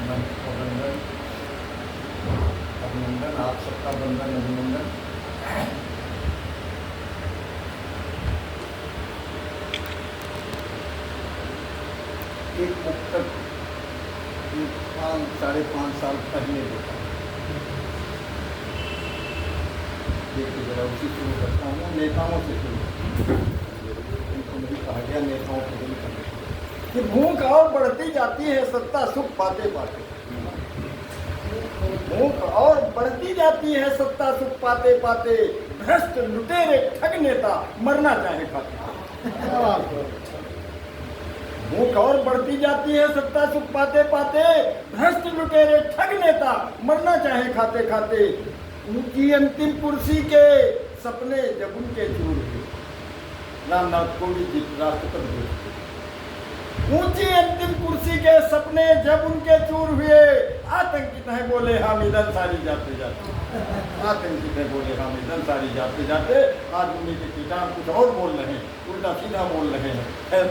अभिनंदन अभिनंदन, आप सबका बंधन अभिनंदन। एक पुस्तक 5-5.5 साल पहले देखा, देखिए जरा उसी शुरू करता हूँ, नेताओं से शुरू। उनको नहीं कहा गया, नेताओं को नहीं कहा कि भूख और बढ़ती जाती है सत्ता सुख पाते पाते। भूख और बढ़ती जाती है सत्ता सुख पाते पाते, भ्रष्ट लुटेरे ठग नेता मरना चाहे खाते। भूख और बढ़ती जाती है सत्ता सुख पाते पाते, भ्रष्ट लुटेरे ठग नेता मरना चाहे खाते खाते। उनकी अंतिम कुर्सी के सपने जब उनके चूर हुए, रामनाथ कोविंद जी राष्ट्रपति हुए। ऊंची अंतिम कुर्सी के सपने जब उनके चूर हुए, आतंकित है बोले हामिद अंसारी जाते जाते। आतंकित है बोले हामिद अंसारी जाते जाते। आज उन्हीं के किसान कुछ और बोल रहे हैं, उल्टा सीधा बोल रहे हैं।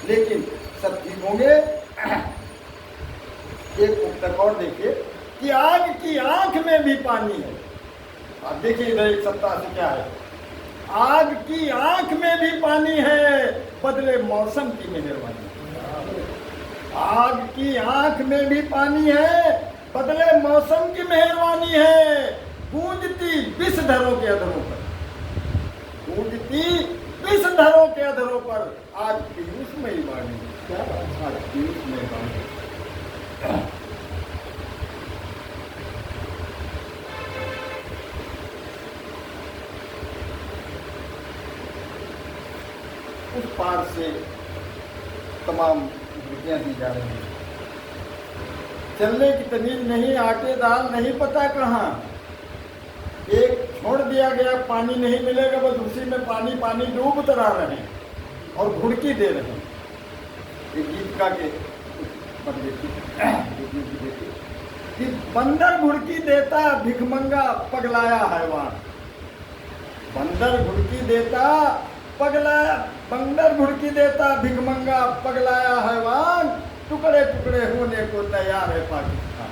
लेकिन सब ठीक होंगे। एक पुस्तक और देखिए कि आग की आंख में भी पानी है। आप देखिए इधर एक सप्ताह से क्या है, आग की आंख में भी पानी है, बदले मौसम की मेहरबानी। आग की आंख में भी पानी है, बदले मौसम की मेहरबानी है। गूंजती विषधरों के अधरों पर, गूंजती विषधरों के अधरों पर आज पीयूषमयी वाणी। क्या आज पीयूषमयी वाणी। उस पार से तमाम विधियां दी जा रही हैं। चलने की तमीज नहीं, आटे दाल नहीं पता कहाँ। एक छोड़ दिया गया, पानी नहीं मिलेगा, बस उसी में पानी पानी डूब उतरा रहे हैं और घुड़की दे रहे हैं। एक गीत का के कि बंदर घुड़की देता भिखमंगा पगलाया हैवान। बंदर घुड़की देता पगलाया, बंदर घुड़की देता भिखमंगा पगलाया हैवान। टुकड़े टुकड़े होने को तैयार है पाकिस्तान।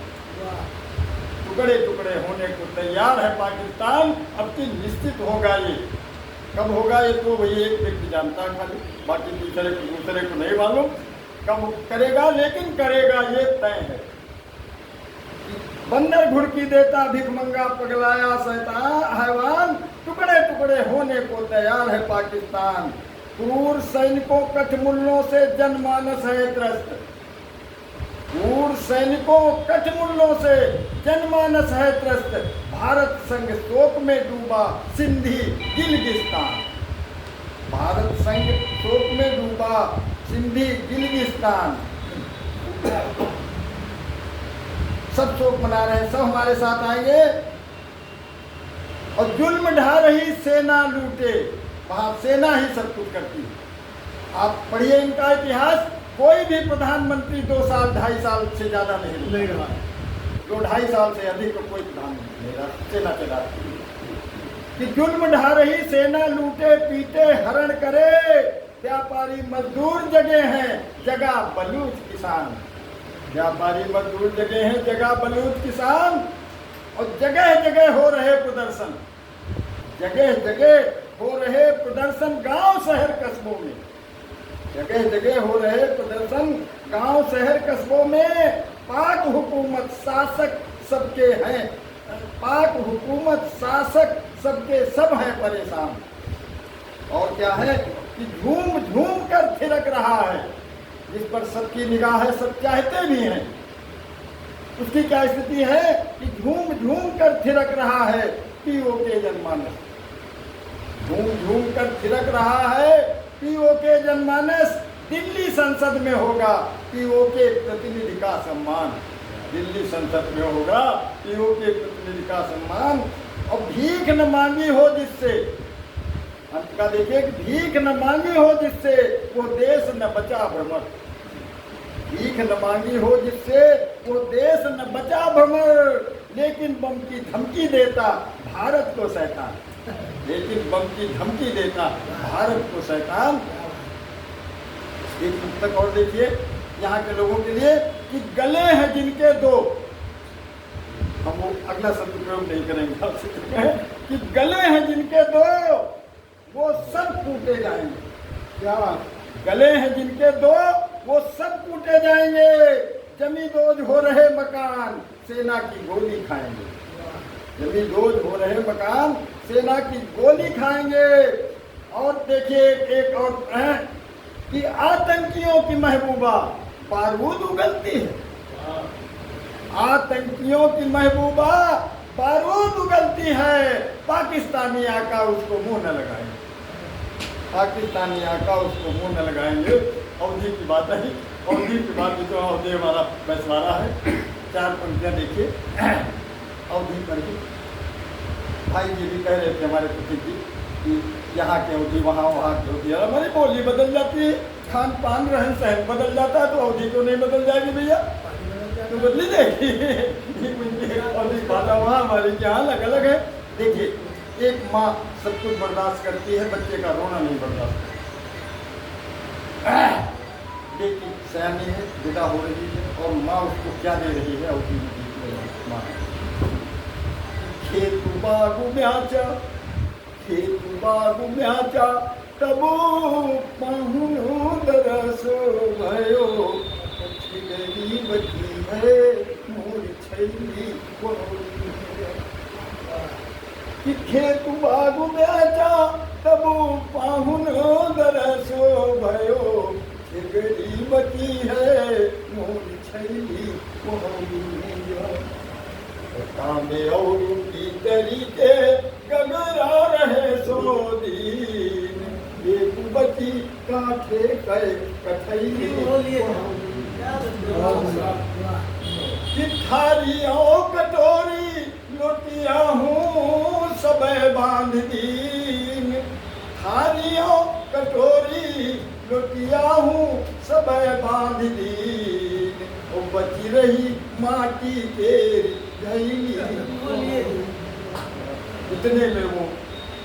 टुकड़े टुकड़े होने को तैयार है पाकिस्तान। अब कि निश्चित होगा ये, कब होगा ये तो वही एक व्यक्ति जानता है खाली, बाकी दूसरे को नहीं मालूम कब करेगा, लेकिन करेगा ये तय है। बंदर घुड़की देता भिखमंगा पगलाया शैतान हैवान। टुकड़े टुकड़े होने को तैयार है पाकिस्तान। क्रूर सैनिकों कठमुल्लों से जनमानस है त्रस्त। क्रूर सैनिकों कठमुल्लों से जनमानस है त्रस्त। भारत संग शोक में डूबा सिंधी गिलगिस्तान। भारत संग शोक में डूबा सिंधी गिलगिस्तान। सब शोक मना रहे हैं, सब हमारे साथ आएंगे। और जुल्म ढा रही सेना लूटे, वहां सेना ही सब कुछ करती है। आप पढ़िए इनका इतिहास, कोई भी प्रधानमंत्री 2 साल 2.5 साल से ज्यादा नहीं रहा है। 2-2.5 साल से अधिक कोई प्रधानमंत्री नहीं रहा, सेना चलाती है। कि जुल्म ढा रही सेना लूटे पीटे हरण करे। व्यापारी मजदूर जगे हैं, जगह बलूच किसान। व्यापारी मजदूर जगह हैं, जगह बलूच किसान। और जगह जगह हो रहे प्रदर्शन, जगह जगह हो रहे प्रदर्शन गांव शहर कस्बों में। जगह जगह हो रहे प्रदर्शन गांव शहर कस्बों में। पाक हुकूमत शासक सबके हैं, पाक हुकूमत शासक सबके सब हैं परेशान। और क्या है कि झूम झूम कर थिरक रहा है, जिस पर सबकी निगाह है, सब चाहते भी हैं। उसकी क्या स्थिति है कि झूम झूम कर थिरक रहा है पीओके जनमानस। झूम झूम कर थिरक रहा है पीओके जनमानस। दिल्ली संसद में होगा पीओके प्रतिनिधि का सम्मान। दिल्ली संसद में होगा पीओके प्रतिनिधि का सम्मान। और भीख न मांगी हो जिससे, अंत का देखिए, भीख न मांगी हो जिससे वो देश न बचा भ्रमर। भीख न मांगी हो जिससे वो देश न बचा भ्रमर। लेकिन बम की धमकी देता भारत को शैतान। लेकिन बम की धमकी देता भारत को शैतान। एक पुस्तक और देखिए यहाँ के लोगों के लिए कि गले हैं जिनके दो, हम वो अगला शब्द प्रयोग नहीं करेंगे आपसे, कि गले हैं जिनके दो वो सब टूटे जाएंगे। क्या बात? गले हैं जिनके दो वो सब टूटे जाएंगे। जमींदोज हो रहे मकान सेना की गोली खाएंगे। जमींदोज हो रहे मकान सेना की गोली खाएंगे। और देखिए एक और है कि आतंकियों की महबूबा बारूद उगलती है। आतंकियों की महबूबा बारूद उगलती है, पाकिस्तानी आका उसको मुंह न लगाएंगे। पाकिस्तानी आका उसको मुंह न लगाएंगे। अवधि की बात है, अवधि की बात जो अवधि हमारा बैसवारा है। 4 पंक्तियाँ देखिए अवधि पर ही। भाई जी भी कह रहे थे हमारे पति जी कि यहाँ के अवधि वहाँ, वहाँ की अवधि, हमारी बोली बदल जाती है, खान पान रहन सहन बदल जाता है, तो अवधि तो नहीं बदल जाएगी भैया, तो बदली जाएगी। अवधि भाषा वहाँ हमारी यहाँ अलग अलग है। देखिए एक माँ सब कुछ बर्दाश्त करती है, बच्चे का रोना नहीं बर्दाश्त करती। देखिए सयानी है, विदा हो रही है और माँ उसको क्या दे रही है, अवधि माँ खेत बागु म्याचा, खेत बागु म्याचा तबो पाहुनो दरसो भयो, गली बची है मोर छैली कि खेत बागु म्याचा तबो पाहुनो दरसो भयो, गली बची है मोर छैली कांबे और की तरीके गगरा रहे सो दीन, एक बची काठे कहे कठैली कि थारियों कटोरी लोटिया हूँ सब बांध दीन, थारियों कटोरी लोटिया हूँ सब बांध दीन, वो बची रही माटी के इतने में वो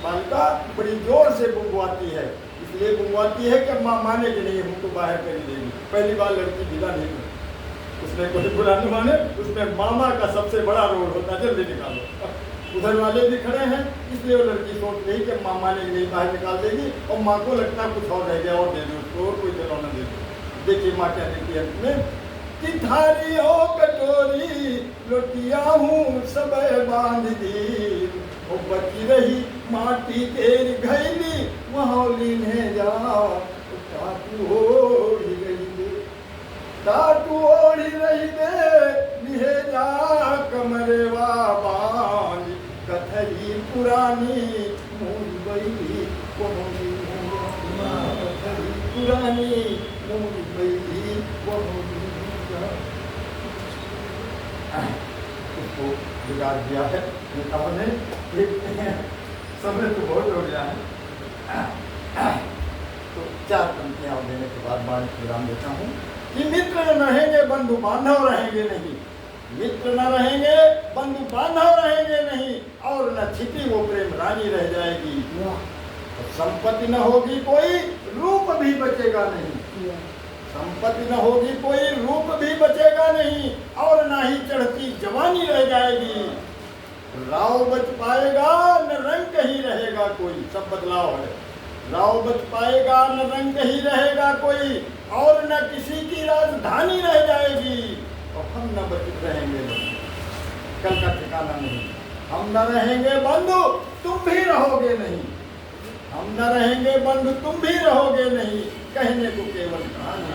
बालिका बड़ी जोर से बुंगवाती है। इसलिए बुंगवाती है कि माँ माने कि नहीं, हमको बाहर कर देगी। पहली बार लड़की विदा नहीं की, उसमें कोई बुरा नहीं माने, उसमें मामा का सबसे बड़ा रोल होता है, जल्दी निकालो। उधर वाले भी खड़े हैं, इसलिए वो लड़की सोच रही कि माँ माने कि नहीं, बाहर निकाल देगी, और माँ को लगता है कुछ और रह गया और दे दो उसको, और कोई खिलौना दे दो। देखिए माँ क्या देती है इसमें कि थारी हो कटोरी लोटिया हूँ सब बांध दी, वो बची रही माटी तेरी घैली महौली ने जा, टाटू ओढ़ी रही दे, टाटू ओढ़ी रही दे, लिहे जा कमरेवा बांध, कथई पुरानी मूल बैली कोहनी, कथई पुरानी मूल बैली कोहनी, उसको बिगाड़ दिया है नेताओं ने। समय तो बहुत हो गया है, तो 4 पंक्तियां देने के बाद बाण विराम देता हूँ कि मित्र न रहेंगे बंधु बांधव रहेंगे नहीं, मित्र न रहेंगे बंधु बांधव रहेंगे नहीं, और न छिपी वो प्रेम रानी रह जाएगी, संपत्ति न होगी कोई रूप भी बचेगा नहीं, संपत्ति न होगी कोई रूप भी बचेगा नहीं, और ना ही चढ़ती जवानी रह जाएगी, राव बच पाएगा न रंग ही रहेगा कोई, सब बदलाव है, राव बच पाएगा न रंग ही रहेगा कोई, और न किसी की राजधानी रह जाएगी, और हम न बच रहेंगे, कल का ठिकाना नहीं, हम न रहेंगे बंधु तुम भी रहोगे नहीं, हम न रहेंगे बंधु तुम भी रहोगे नहीं, कहने को केवल कहानी।